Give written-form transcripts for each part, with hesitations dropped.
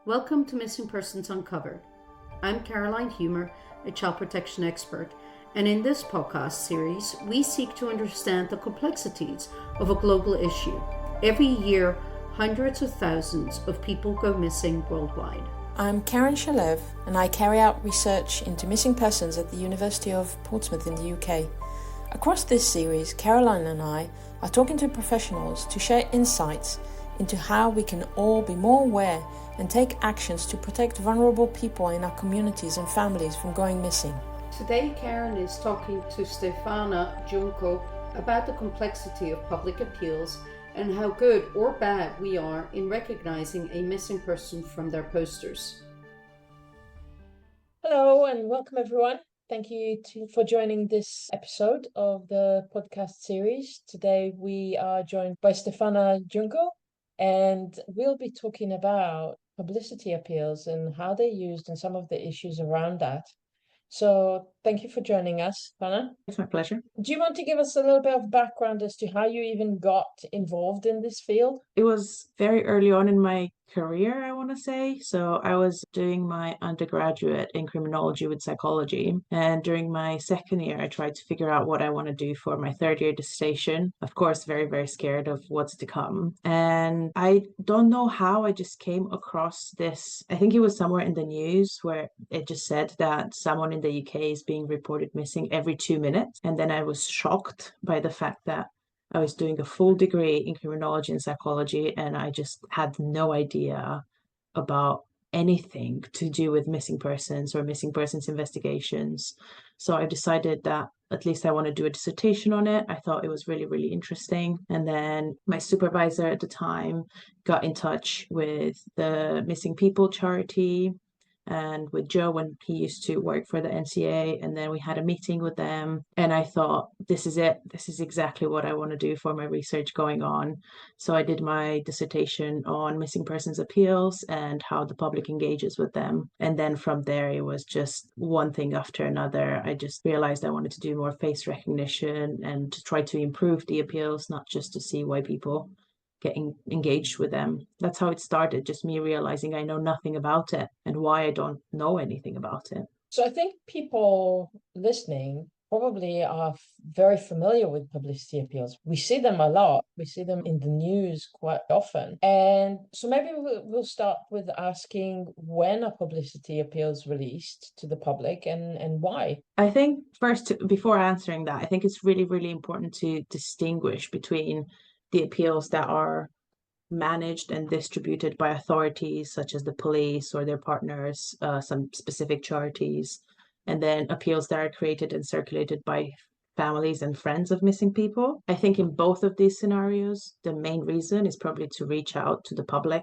Welcome to Missing Persons Uncovered. I'm Caroline Humer, a child protection expert, and in this podcast series, we seek to understand the complexities of a global issue. Every year, hundreds of thousands of people go missing worldwide. I'm Karen Shalev, and I carry out research into missing persons at the University of Portsmouth in the UK. Across this series, Caroline and I are talking to professionals to share insights into how we can all be more aware and take actions to protect vulnerable people in our communities and families from going missing. Today, Karen is talking to Stefana Juncu about the complexity of public appeals and how good or bad we are in recognizing a missing person from their posters. Hello and welcome everyone. Thank you for joining this episode of the podcast series. Today we are joined by Stefana Juncu, and we'll be talking about publicity appeals and how they're used and some of the issues around that. So thank you for joining us, Stefana. It's my pleasure. Do you want to give us a little bit of background as to how you even got involved in this field? It was very early on in my career, I want to say. So I was doing my undergraduate in criminology with psychology. And during my second year, I tried to figure out what I want to do for my third year dissertation. Of course, very, very scared of what's to come. And I don't know how I just came across this. I think it was somewhere in the news where it just said that someone in the UK is being reported missing every 2 minutes. And then I was shocked by the fact that I was doing a full degree in criminology and psychology, and I just had no idea about anything to do with missing persons or missing persons investigations. So I decided that at least I want to do a dissertation on it. I thought it was really, really interesting. And then my supervisor at the time got in touch with the Missing People charity and with Joe when he used to work for the NCA, and then we had a meeting with them, and I thought, this is it. This is exactly what I want to do for my research going on. So I did my dissertation on missing persons appeals and how the public engages with them. And then from there, it was just one thing after another. I just realized I wanted to do more face recognition and to try to improve the appeals, not just to see why people getting engaged with them. That's how it started, just me realizing I know nothing about it and why I don't know anything about it. So I think people listening probably are very familiar with publicity appeals. We see them a lot. We see them in the news quite often. And so maybe we'll start with asking when a publicity appeal is released to the public and why. I think first, before answering that, I think it's really, really important to distinguish between the appeals that are managed and distributed by authorities such as the police or their partners, some specific charities, and then appeals that are created and circulated by families and friends of missing people. I think in both of these scenarios, the main reason is probably to reach out to the public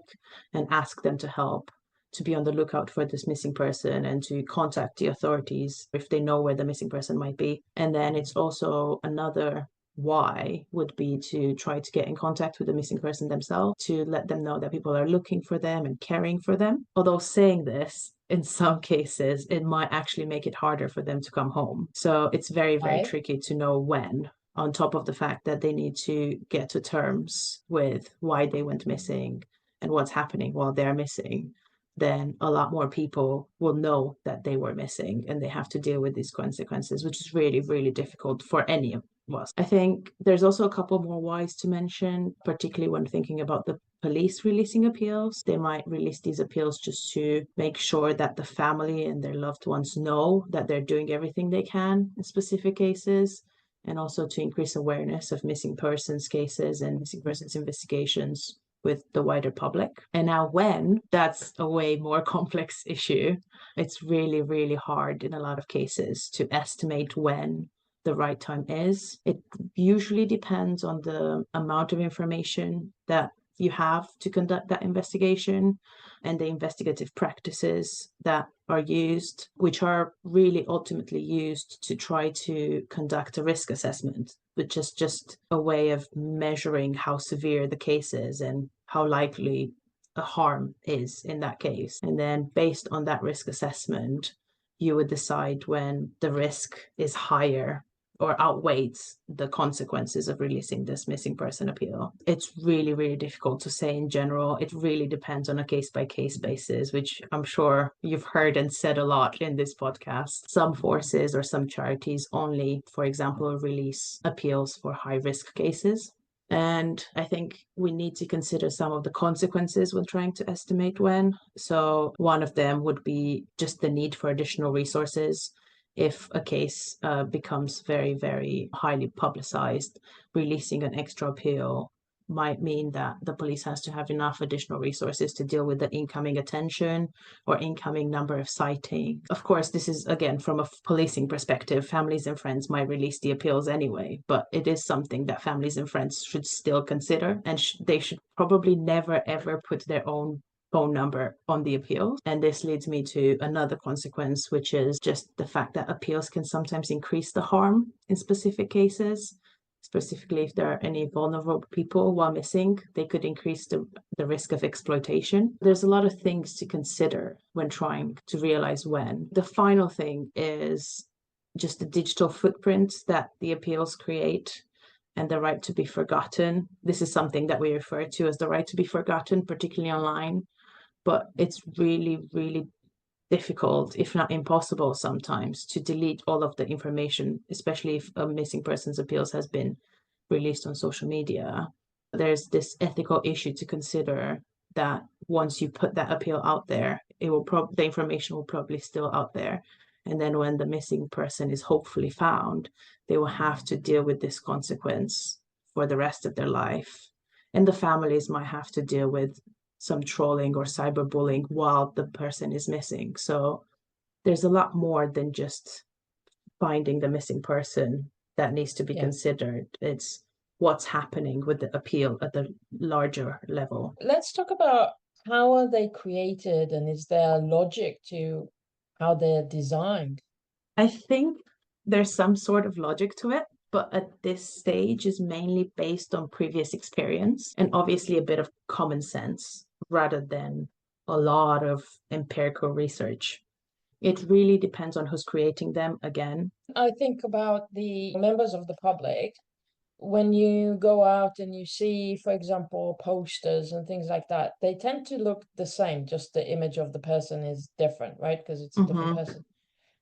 and ask them to help, to be on the lookout for this missing person and to contact the authorities if they know where the missing person might be. And then it's also another why would be to try to get in contact with the missing person themselves, to let them know that people are looking for them and caring for them. Although saying this, in some cases, it might actually make it harder for them to come home. So it's very, very tricky to know when, on top of the fact that they need to get to terms with why they went missing and what's happening while they're missing. Then a lot more people will know that they were missing and they have to deal with these consequences, which is really, really difficult for any of us. I think there's also a couple more whys to mention, particularly when thinking about the police releasing appeals. They might release these appeals just to make sure that the family and their loved ones know that they're doing everything they can in specific cases, and also to increase awareness of missing persons cases and missing persons investigations with the wider public. And now when, that's a way more complex issue. It's really, really hard in a lot of cases to estimate when the right time is. It usually depends on the amount of information that you have to conduct that investigation and the investigative practices that are used, which are really ultimately used to try to conduct a risk assessment, which is just a way of measuring how severe the case is and how likely a harm is in that case. And then based on that risk assessment, you would decide when the risk is higher or outweighs the consequences of releasing this missing person appeal. It's really, really difficult to say in general. It really depends on a case-by-case basis, which I'm sure you've heard and said a lot in this podcast. Some forces or some charities only, for example, release appeals for high-risk cases. And I think we need to consider some of the consequences when trying to estimate when. So one of them would be just the need for additional resources. If a case becomes very, very highly publicized, releasing an extra appeal might mean that the police has to have enough additional resources to deal with the incoming attention or incoming number of sightings. Of course, this is, again, from a policing perspective, families and friends might release the appeals anyway, but it is something that families and friends should still consider, and they should probably never, ever put their own phone number on the appeal. And this leads me to another consequence, which is just the fact that appeals can sometimes increase the harm in specific cases. Specifically, if there are any vulnerable people while missing, they could increase the risk of exploitation. There's a lot of things to consider when trying to realize when. The final thing is just the digital footprint that the appeals create and the right to be forgotten. This is something that we refer to as the right to be forgotten, particularly online. But it's really, really difficult, if not impossible sometimes, to delete all of the information, especially if a missing persons appeals has been released on social media. There's this ethical issue to consider that once you put that appeal out there, the information will probably still out there. And then when the missing person is hopefully found, they will have to deal with this consequence for the rest of their life. And the families might have to deal with some trolling or cyberbullying while the person is missing. So there's a lot more than just finding the missing person that needs to be considered. It's what's happening with the appeal at the larger level. Let's talk about how are they created, and is there logic to how they're designed? I think there's some sort of logic to it, but at this stage is mainly based on previous experience and obviously a bit of common sense rather than a lot of empirical research. It really depends on who's creating them again. I think about the members of the public. When you go out and you see, for example, posters and things like that, they tend to look the same, just the image of the person is different, right? Because it's a different person.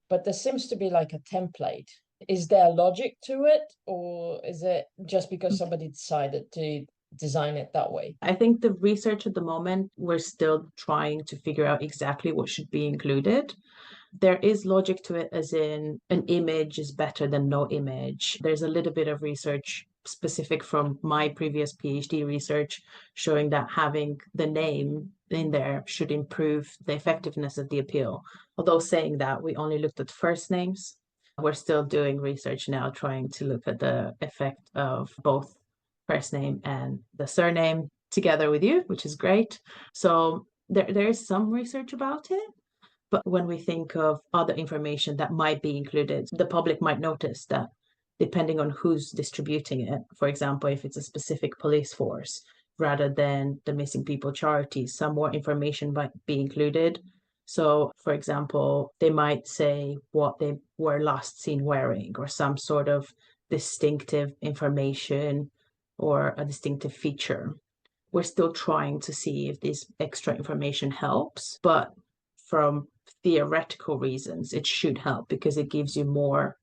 But there seems to be like a template. Is there logic to it, or is it just because somebody decided to design it that way? I think the research at the moment, we're still trying to figure out exactly what should be included. There is logic to it, as in an image is better than no image. There's a little bit of research specific from my previous PhD research showing that having the name in there should improve the effectiveness of the appeal. Although saying that, we only looked at first names. We're still doing research now trying to look at the effect of both first name and the surname together with you, which is great. So there is some research about it. But when we think of other information that might be included, the public might notice that depending on who's distributing it, for example, if it's a specific police force rather than the missing people charities, some more information might be included. So, for example, they might say what they were last seen wearing or some sort of distinctive information or a distinctive feature. We're still trying to see if this extra information helps, but from theoretical reasons, it should help because it gives you more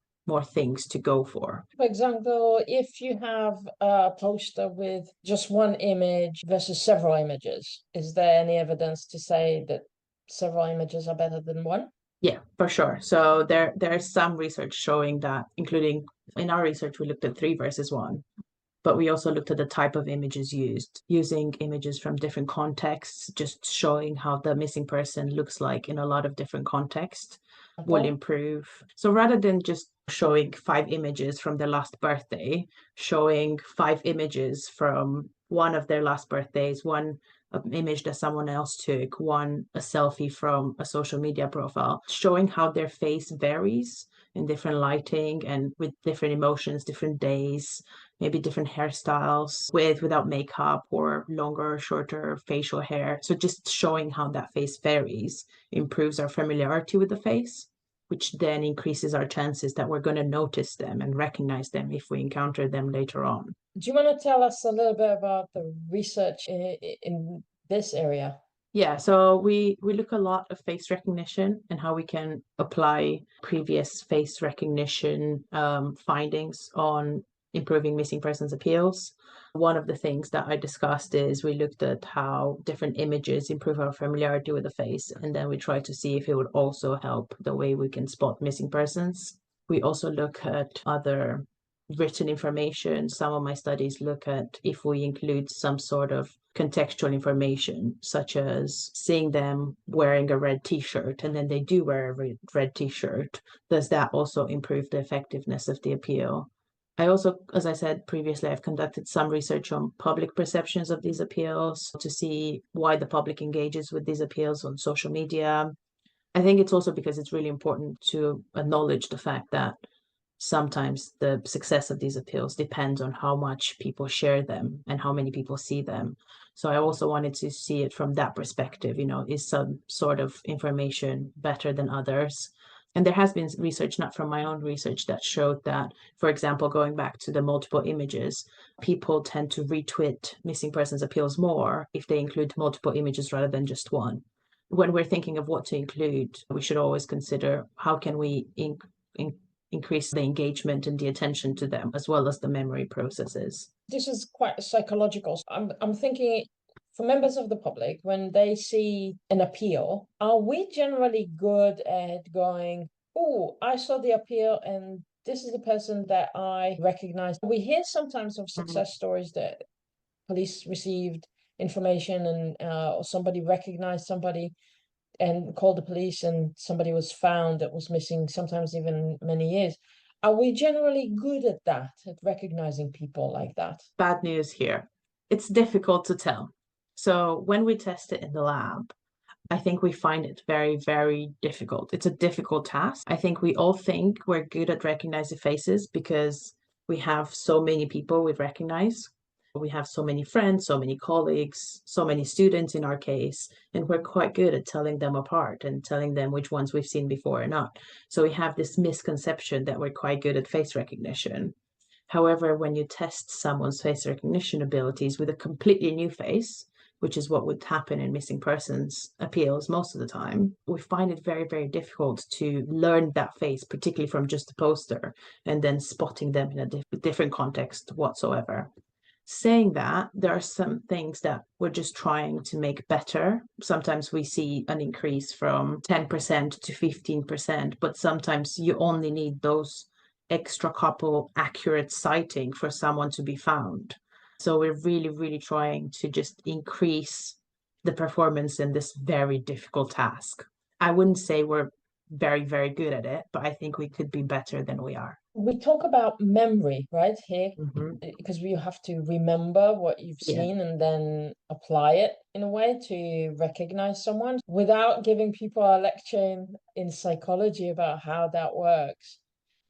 things to go for. For example, if you have a poster with just one image versus several images, is there any evidence to say that several images are better than one? Yeah, for sure. So there's some research showing that, including in our research, we looked at 3 versus 1. But we also looked at the type of images used, using images from different contexts, just showing how the missing person looks like in a lot of different contexts will improve. So rather than just showing 5 images from their last birthday, showing 5 images from one of their last birthdays, one image that someone else took, one a selfie from a social media profile, showing how their face varies in different lighting and with different emotions, different days, maybe different hairstyles, without makeup or longer or shorter facial hair. So just showing how that face varies improves our familiarity with the face, which then increases our chances that we're going to notice them and recognize them if we encounter them later on. Do you want to tell us a little bit about the research in this area? Yeah, so we look a lot of face recognition and how we can apply previous face recognition findings on improving missing persons appeals. One of the things that I discussed is we looked at how different images improve our familiarity with the face, and then we tried to see if it would also help the way we can spot missing persons. We also look at other written information. Some of my studies look at if we include some sort of contextual information, such as seeing them wearing a red t-shirt and then they do wear a red t-shirt. Does that also improve the effectiveness of the appeal? I also, as I said previously, I've conducted some research on public perceptions of these appeals to see why the public engages with these appeals on social media. I think it's also because it's really important to acknowledge the fact that sometimes the success of these appeals depends on how much people share them and how many people see them. So I also wanted to see it from that perspective, is some sort of information better than others? And there has been research, not from my own research, that showed that, for example, going back to the multiple images, people tend to retweet missing persons appeals more if they include multiple images rather than just one. When we're thinking of what to include, we should always consider how can we increase the engagement and the attention to them, as well as the memory processes. This is quite psychological. I'm thinking for members of the public, when they see an appeal, are we generally good at going, oh, I saw the appeal and this is the person that I recognize? We hear sometimes of success stories that police received information and or somebody recognized somebody and called the police and somebody was found that was missing, sometimes even many years. Are we generally good at that, at recognizing people like that? Bad news here. It's difficult to tell. So when we test it in the lab, I think we find it very, very difficult. It's a difficult task. I think we all think we're good at recognizing faces because we have so many people we recognize. We have so many friends, so many colleagues, so many students in our case, and we're quite good at telling them apart and telling them which ones we've seen before or not. So we have this misconception that we're quite good at face recognition. However, when you test someone's face recognition abilities with a completely new face, which is what would happen in missing persons appeals most of the time, we find it very, very difficult to learn that face, particularly from just a poster, and then spotting them in a different context whatsoever. Saying that, there are some things that we're just trying to make better. Sometimes we see an increase from 10% to 15%, but sometimes you only need those extra couple accurate sighting for someone to be found. So we're really, really trying to just increase the performance in this very difficult task. I wouldn't say we're very, very good at it, but I think we could be better than we are. We talk about memory, right, here, because you have to remember what you've seen and then apply it in a way to recognize someone without giving people a lecture in psychology about how that works.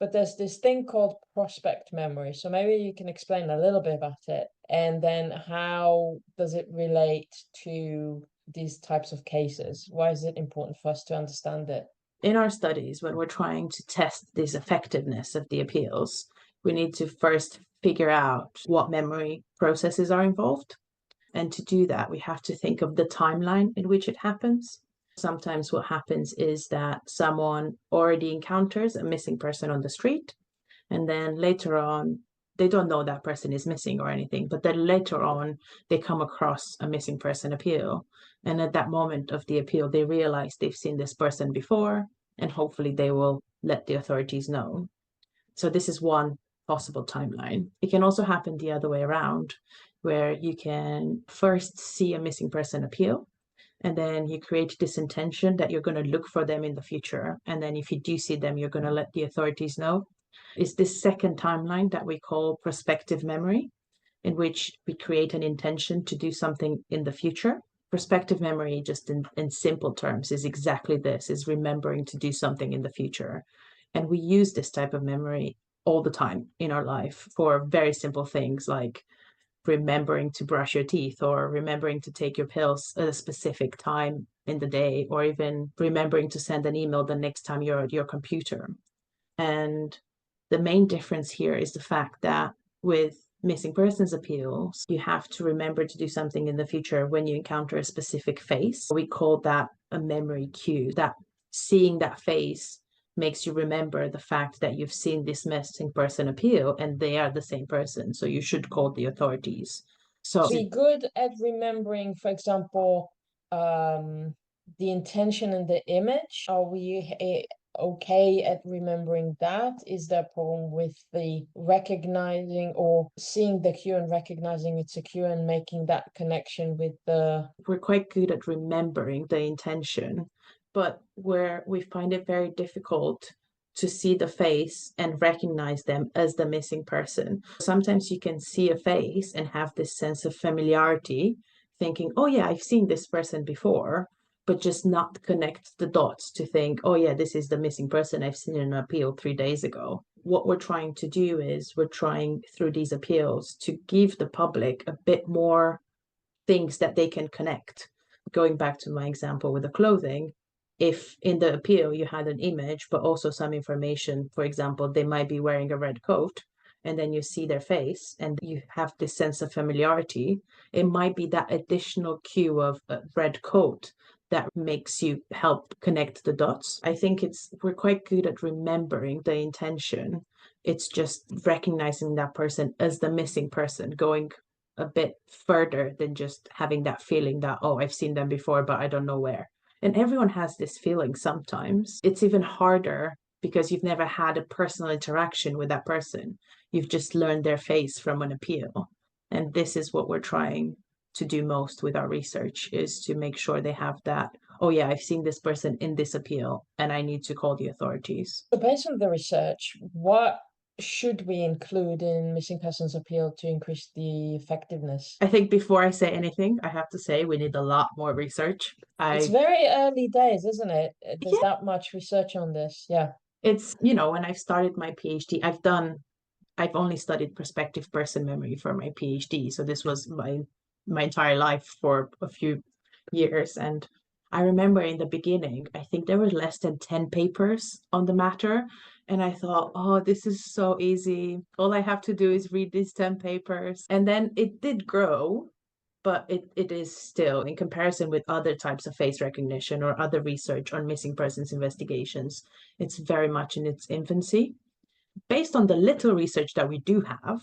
But there's this thing called prospect memory. So maybe you can explain a little bit about it. And then how does it relate to these types of cases? Why is it important for us to understand it? In our studies, when we're trying to test this effectiveness of the appeals, we need to first figure out what memory processes are involved. And to do that, we have to think of the timeline in which it happens. Sometimes what happens is that someone already encounters a missing person on the street, and then later on, they don't know that person is missing or anything, but then later on, they come across a missing person appeal. And at that moment of the appeal, they realize they've seen this person before, and hopefully they will let the authorities know. So this is one possible timeline. It can also happen the other way around, where you can first see a missing person appeal, and then you create this intention that you're going to look for them in the future. And then if you do see them, you're going to let the authorities know. It's this second timeline that we call prospective memory, in which we create an intention to do something in the future. Prospective memory, just in simple terms, is exactly this, is remembering to do something in the future. And we use this type of memory all the time in our life for very simple things like remembering to brush your teeth or remembering to take your pills at a specific time in the day, or even remembering to send an email the next time you're at your computer. And the main difference here is the fact that with missing persons appeals, you have to remember to do something in the future when you encounter a specific face. We call that a memory cue, that seeing that face makes you remember the fact that you've seen this missing person appeal and they are the same person. So you should call the authorities. So Be good at remembering, for example, the intention and the image. Are we okay at remembering that? Is there a problem with the recognizing or seeing the cue and recognizing it's a cue and making that connection with the... we're quite good at remembering the intention, but where we find it very difficult to see the face and recognize them as the missing person. Sometimes you can see a face and have this sense of familiarity, thinking, oh yeah, I've seen this person before, but just not connect the dots to think, oh yeah, this is the missing person I've seen in an appeal 3 days ago. What we're trying to do is we're trying through these appeals to give the public a bit more things that they can connect. Going back to my example with the clothing, if in the appeal you had an image, but also some information, for example, they might be wearing a red coat, and then you see their face and you have this sense of familiarity, it might be that additional cue of a red coat that makes you help connect the dots. I think we're quite good at remembering the intention. It's just recognizing that person as the missing person, going a bit further than just having that feeling that, oh, I've seen them before, but I don't know where. And everyone has this feeling sometimes. It's even harder because you've never had a personal interaction with that person. You've just learned their face from an appeal. And this is what we're trying to do most with our research, is to make sure they have that, oh yeah, I've seen this person in this appeal and I need to call the authorities. So based on the research, what should we include in missing persons appeal to increase the effectiveness? I think before I say anything, I have to say we need a lot more research. It's very early days, isn't it? There's that much research on this. Yeah. It's, when I started my PhD, I've only studied prospective person memory for my PhD. So this was my entire life for a few years. And I remember in the beginning, I think there were less than 10 papers on the matter. And I thought, oh, this is so easy. All I have to do is read these 10 papers. And then it did grow, but it is still, in comparison with other types of face recognition or other research on missing persons investigations, it's very much in its infancy. Based on the little research that we do have,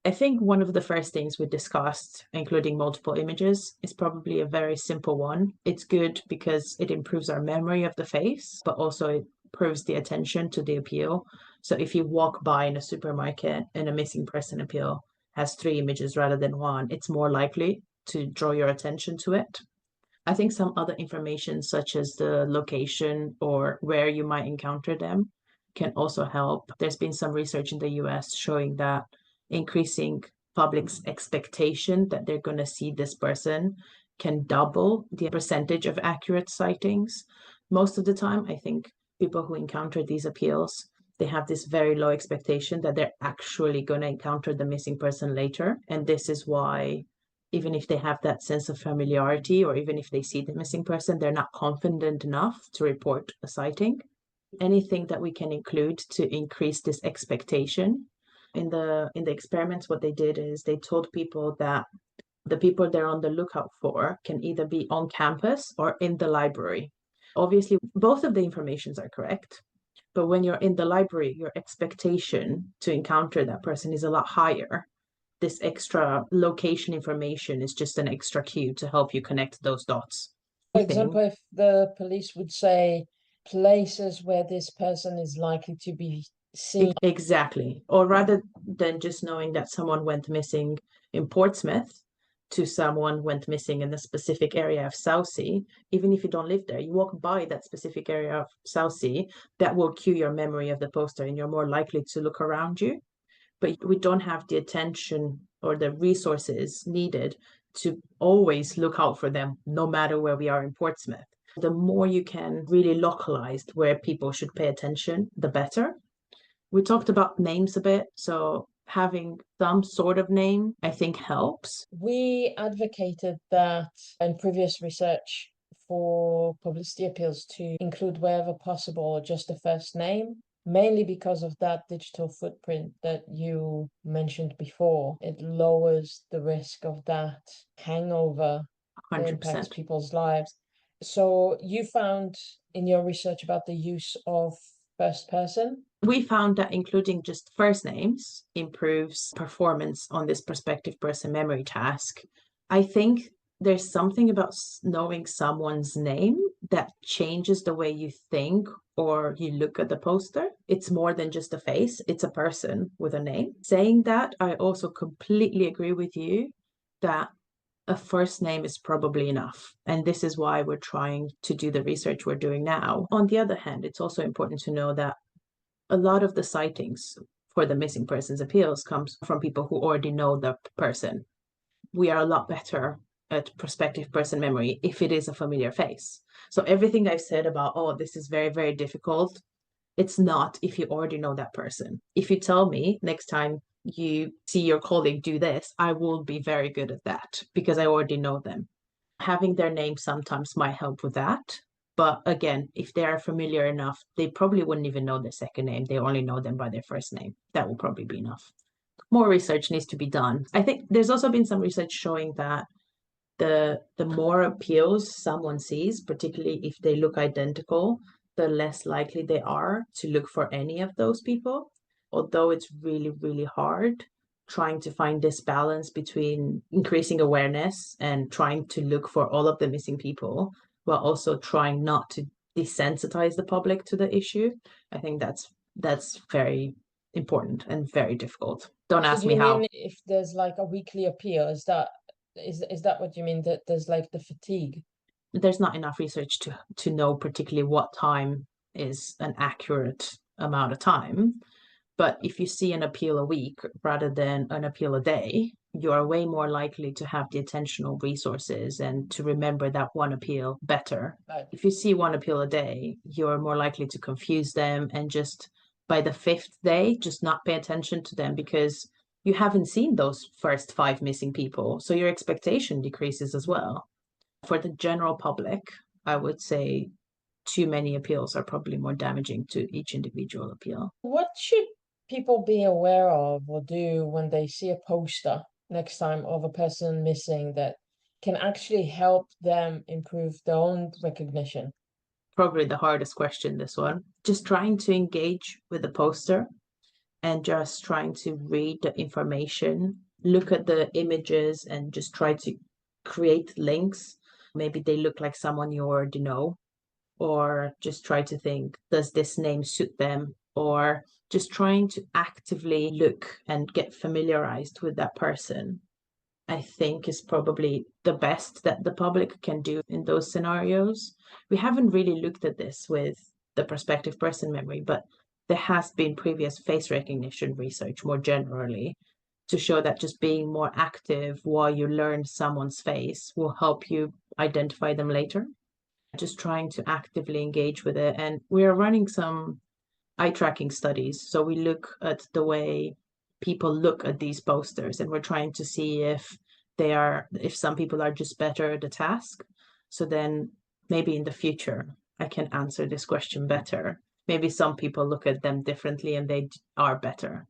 I think one of the first things we discussed, including multiple images, is probably a very simple one. It's good because it improves our memory of the face, but also it improves the attention to the appeal. So if you walk by in a supermarket and a missing person appeal has 3 images rather than 1, it's more likely to draw your attention to it. I think some other information, such as the location or where you might encounter them, can also help. There's been some research in the US showing that increasing public's expectation that they're going to see this person can double the percentage of accurate sightings. Most of the time, I think people who encounter these appeals, they have this very low expectation that they're actually going to encounter the missing person later. And this is why, even if they have that sense of familiarity, or even if they see the missing person, they're not confident enough to report a sighting. Anything that we can include to increase this expectation. In the experiments, what they did is they told people that the people they're on the lookout for can either be on campus or in the library. Obviously, both of the informations are correct, but when you're in the library, your expectation to encounter that person is a lot higher. This extra location information is just an extra cue to help you connect those dots. For example, if the police would say places where this person is likely to be seen. Exactly. Or rather than just knowing that someone went missing in Portsmouth to someone went missing in a specific area of Southsea, even if you don't live there, you walk by that specific area of Southsea, that will cue your memory of the poster and you're more likely to look around you. But we don't have the attention or the resources needed to always look out for them, no matter where we are in Portsmouth. The more you can really localize where people should pay attention, the better. We talked about names a bit. So having some sort of name, I think, helps. We advocated that in previous research for publicity appeals to include wherever possible just the first name, mainly because of that digital footprint that you mentioned before. It lowers the risk of that hangover that impacts 100%. people's lives. So you found in your research about the use of first person? We found that including just first names improves performance on this prospective person memory task. I think there's something about knowing someone's name that changes the way you think or you look at the poster. It's more than just a face, it's a person with a name. Saying that, I also completely agree with you that a first name is probably enough. And this is why we're trying to do the research we're doing now. On the other hand, it's also important to know that a lot of the sightings for the missing persons appeals comes from people who already know the person. We are a lot better at prospective person memory if it is a familiar face. So everything I've said about, oh, this is very, very difficult, it's not if you already know that person. If you tell me next time you see your colleague do this, I will be very good at that because I already know them. Having their name sometimes might help with that. But again, if they are familiar enough, they probably wouldn't even know their second name. They only know them by their first name. That will probably be enough. More research needs to be done. I think there's also been some research showing that the more appeals someone sees, particularly if they look identical, the less likely they are to look for any of those people. Although it's really, really hard trying to find this balance between increasing awareness and trying to look for all of the missing people, while also trying not to desensitize the public to the issue. I think that's very important and very difficult. Don't ask me how. Mean if there's like a weekly appeal, is that what you mean, that there's like the fatigue? There's not enough research to know particularly what time is an accurate amount of time. But if you see an appeal a week rather than an appeal a day, you are way more likely to have the attentional resources and to remember that one appeal better. Right. If you see one appeal a day, you're more likely to confuse them and just by the fifth day, just not pay attention to them because you haven't seen those first 5 missing people. So your expectation decreases as well. For the general public, I would say too many appeals are probably more damaging to each individual appeal. What should people be aware of or do when they see a poster next time of a person missing that can actually help them improve their own recognition? Probably the hardest question, this one. Just trying to engage with the poster and just trying to read the information, look at the images and just try to create links. Maybe they look like someone you already know, or just try to think, does this name suit them? Or just trying to actively look and get familiarized with that person, I think is probably the best that the public can do in those scenarios. We haven't really looked at this with the prospective person memory, but there has been previous face recognition research more generally to show that just being more active while you learn someone's face will help you identify them later. Just trying to actively engage with it. And we are running some eye tracking studies. So we look at the way people look at these posters and we're trying to see if some people are just better at the task. So then maybe in the future, I can answer this question better. Maybe some people look at them differently and they are better,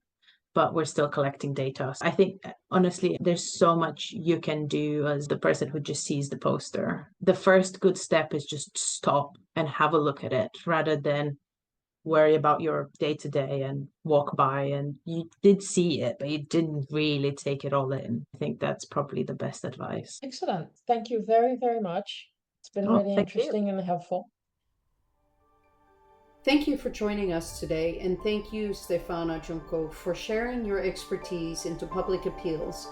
but we're still collecting data. I think, honestly, there's so much you can do as the person who just sees the poster. The first good step is just stop and have a look at it rather than worry about your day-to-day and walk by and you did see it, but you didn't really take it all in. I think that's probably the best advice. Excellent. Thank you very, very much. It's been really interesting and helpful. Thank you for joining us today, and thank you, Stefana Juncu, for sharing your expertise into public appeals.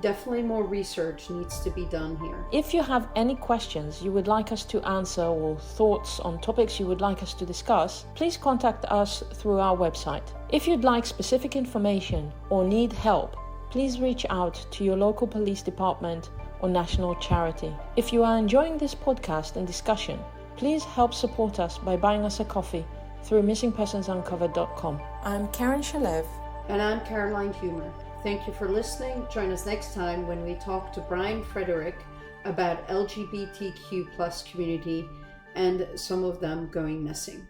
Definitely more research needs to be done here. If you have any questions you would like us to answer or thoughts on topics you would like us to discuss, please contact us through our website. If you'd like specific information or need help, please reach out to your local police department or national charity. If you are enjoying this podcast and discussion, please help support us by buying us a coffee through missingpersonsuncovered.com. I'm Karen Shalev, And I'm Caroline Humer. Thank you for listening. Join us next time when we talk to Brian Frederick about LGBTQ+ community and some of them going missing.